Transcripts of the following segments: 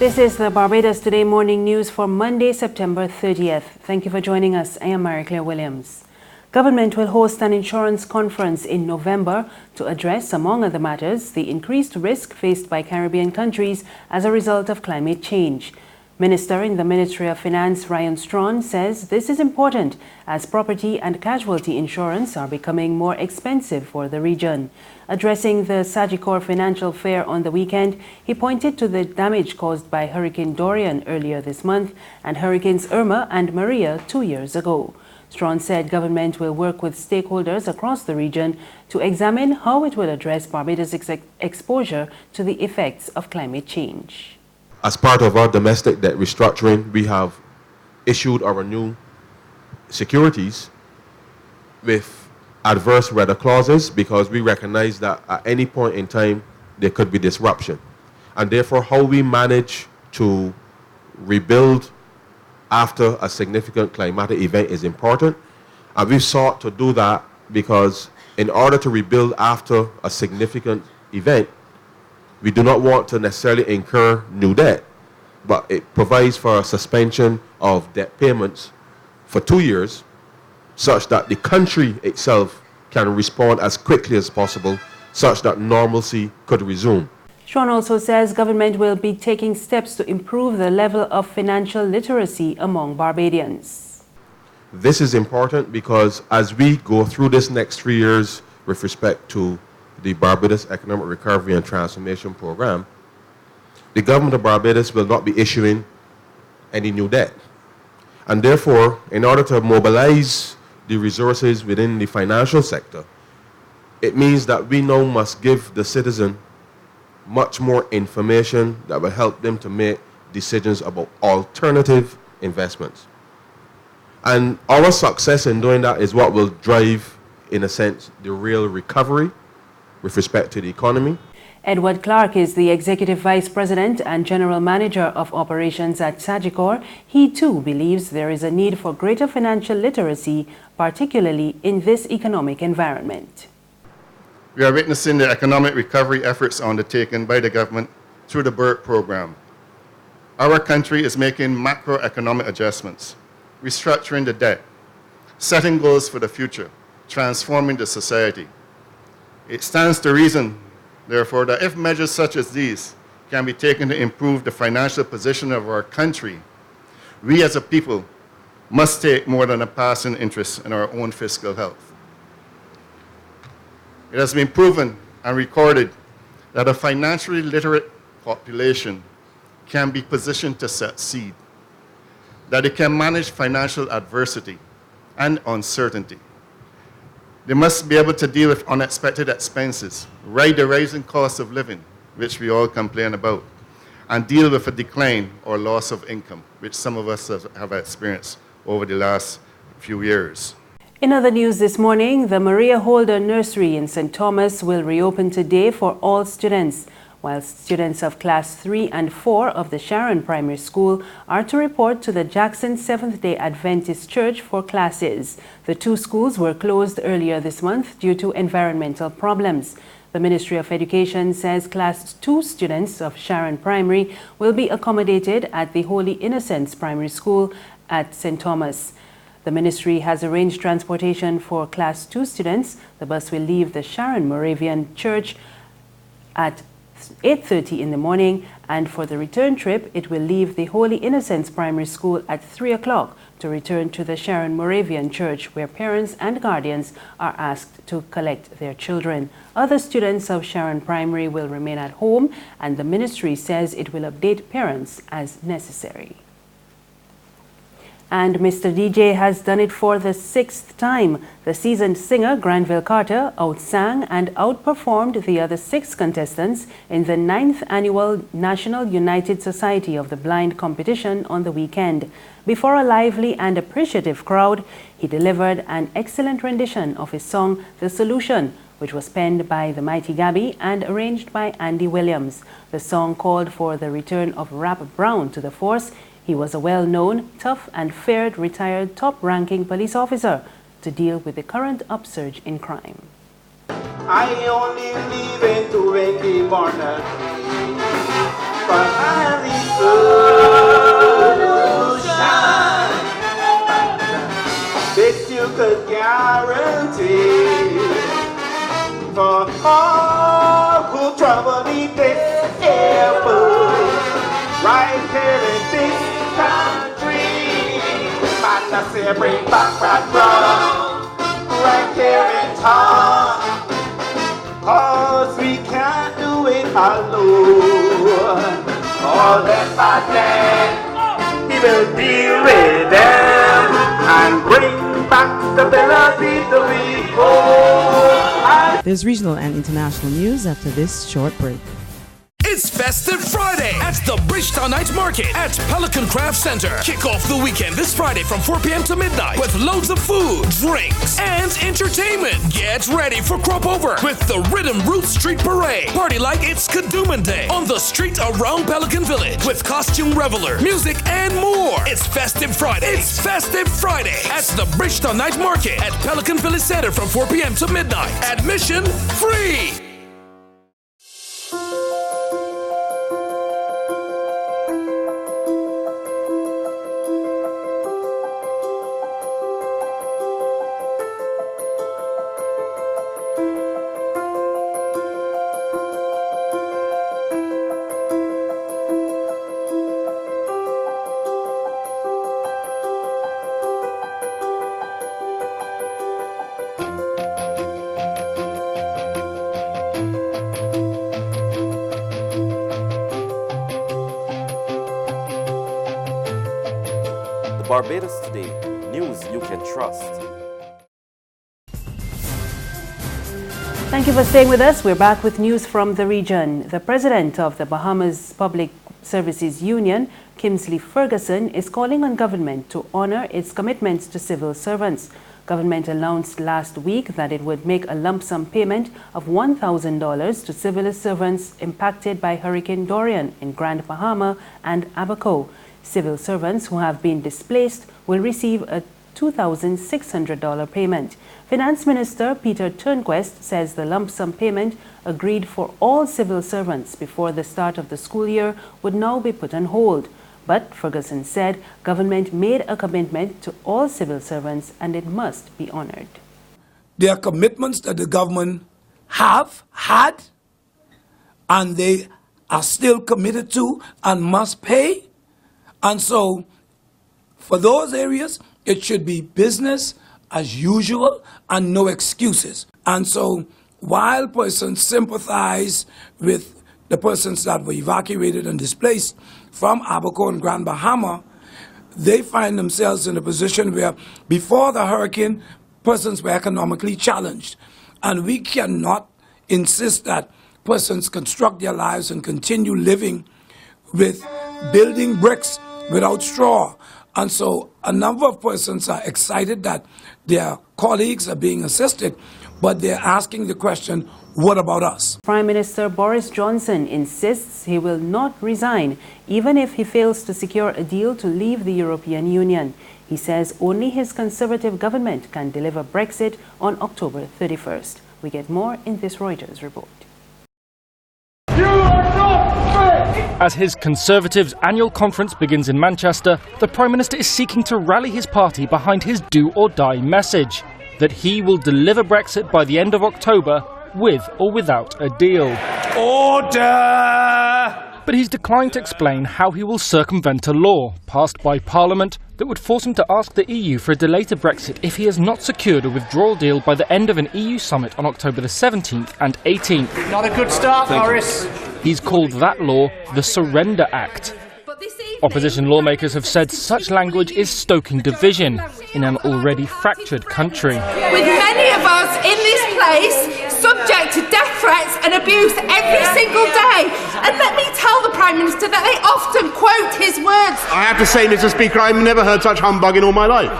This is the Barbados Today morning news for Monday, September 30th. Thank you for joining us. I am Mary Claire Williams. Government will host an insurance conference in November to address, among other matters, the increased risk faced by Caribbean countries as a result of climate change. Minister in the Ministry of Finance, Ryan Strawn, says this is important as property and casualty insurance are becoming more expensive for the region. Addressing the Sagicor Financial Fair on the weekend, he pointed to the damage caused by Hurricane Dorian earlier this month and Hurricanes Irma and Maria 2 years ago. Strawn said government will work with stakeholders across the region to examine how it will address Barbados' exposure to the effects of climate change. As part of our domestic debt restructuring, we have issued our new securities with adverse weather clauses because we recognize that at any point in time there could be disruption. And therefore, how we manage to rebuild after a significant climatic event is important. And we've sought to do that because in order to rebuild after a significant event, we do not want to necessarily incur new debt, but it provides for a suspension of debt payments for 2 years such that the country itself can respond as quickly as possible such that normalcy could resume. Strawn also says government will be taking steps to improve the level of financial literacy among Barbadians. This is important because as we go through this next 3 years with respect to the Barbados Economic Recovery and Transformation Program, the government of Barbados will not be issuing any new debt. And therefore, in order to mobilize the resources within the financial sector, it means that we now must give the citizen much more information that will help them to make decisions about alternative investments. And our success in doing that is what will drive, in a sense, the real recovery with respect to the economy. Edward Clark is the Executive Vice President and General Manager of Operations at Sagicor. He too believes there is a need for greater financial literacy, particularly in this economic environment. We are witnessing the economic recovery efforts undertaken by the government through the BERT program. Our country is making macroeconomic adjustments, restructuring the debt, setting goals for the future, transforming the society. It stands to reason, therefore, that if measures such as these can be taken to improve the financial position of our country, we as a people must take more than a passing interest in our own fiscal health. It has been proven and recorded that a financially literate population can be positioned to succeed, that it can manage financial adversity and uncertainty. They must be able to deal with unexpected expenses, ride the rising cost of living, which we all complain about, and deal with a decline or loss of income, which some of us have experienced over the last few years. In other news this morning, the Maria Holder Nursery in St. Thomas will reopen today for all students, while students of Class 3 and 4 of the Sharon Primary School are to report to the Jackson Seventh-Day Adventist Church for classes. The two schools were closed earlier this month due to environmental problems. The Ministry of Education says Class 2 students of Sharon Primary will be accommodated at the Holy Innocents Primary School at St. Thomas. The ministry has arranged transportation for Class 2 students. The bus will leave the Sharon Moravian Church at 8:30 in the morning, and for the return trip, it will leave the Holy Innocents Primary School at 3 o'clock to return to the Sharon Moravian Church, where parents and guardians are asked to collect their children. Other students of Sharon Primary will remain at home, and the ministry says it will update parents as necessary. And Mr. DJ has done it for the 6th time. The seasoned singer Granville Carter outsang and outperformed the other 6 contestants in the 9th Annual National United Society of the Blind competition on the weekend. Before a lively and appreciative crowd, he delivered an excellent rendition of his song, The Solution, which was penned by the Mighty Gabby and arranged by Andy Williams. The song called for the return of Rap Brown to the force. He was a well-known, tough and feared retired top-ranking police officer to deal with the current upsurge in crime. I only live in to make it born but I have liberty for all who travel in this airport, right here in this country. Man, I say bring back that drum, right here in town. 'Cause we can't do it alone. All that bad land, he will deal with them and bring back the melody that we hold. There's regional and international news after this short break. It's Festive Friday at the Bridgetown Night Market at Pelican Craft Center. Kick off the weekend this Friday from 4 p.m. to midnight with loads of food, drinks, and entertainment. Get ready for Crop Over with the Rhythm Root Street Parade. Party like it's Kadooman Day on the street around Pelican Village with costume reveler, music, and more. It's Festive Friday. It's Festive Friday at the Bridgetown Night Market at Pelican Village Center from 4 p.m. to midnight. Admission free. Barbados Today, news you can trust. Thank you for staying with us. We're back with news from the region. The president of the Bahamas Public Services Union, Kingsley Ferguson, is calling on government to honor its commitments to civil servants. Government announced last week that it would make a lump sum payment of $1,000 to civil servants impacted by Hurricane Dorian in Grand Bahama and Abaco. Civil servants who have been displaced will receive a $2,600 payment. Finance Minister Peter Turnquest says the lump sum payment agreed for all civil servants before the start of the school year would now be put on hold. But Ferguson said government made a commitment to all civil servants and it must be honored. There are commitments that the government have had and they are still committed to and must pay. And so, for those areas, it should be business as usual and no excuses. And so, while persons sympathize with the persons that were evacuated and displaced from Abaco and Grand Bahama, they find themselves in a position where, before the hurricane, persons were economically challenged. And we cannot insist that persons construct their lives and continue living with building bricks without straw. And so a number of persons are excited that their colleagues are being assisted, but they're asking the question, what about us? Prime Minister Boris Johnson insists he will not resign, even if he fails to secure a deal to leave the European Union. He says only his Conservative government can deliver Brexit on October 31st. We get more in this Reuters report. As his Conservatives' annual conference begins in Manchester, the Prime Minister is seeking to rally his party behind his do-or-die message, that he will deliver Brexit by the end of October, with or without a deal. Order! But he's declined to explain how he will circumvent a law passed by Parliament that would force him to ask the EU for a delay to Brexit if he has not secured a withdrawal deal by the end of an EU summit on October the 17th and 18th. Not a good start, Boris. He's called that law the Surrender Act. Opposition lawmakers have said such language is stoking division in an already fractured country. With many of us in this place subject to death threats and abuse every single day. And let me tell the Prime Minister that they often quote his words. I have to say, Mr. Speaker, I've never heard such humbug in all my life.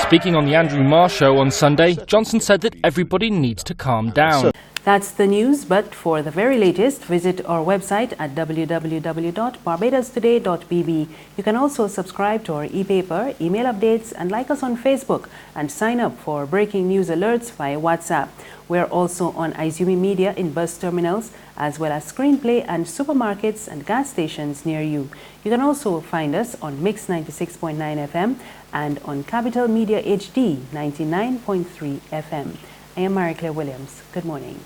Speaking on the Andrew Marr Show on Sunday, Johnson said that everybody needs to calm down. That's the news, but for the very latest, visit our website at www.barbadostoday.bb. You can also subscribe to our e-paper, email updates, and like us on Facebook, and sign up for breaking news alerts via WhatsApp. We're also on Izumi Media in bus terminals, as well as Screenplay and supermarkets and gas stations near you. You can also find us on Mix 96.9 FM and on Capital Media HD 99.3 FM. I am Marie Claire Williams. Good morning.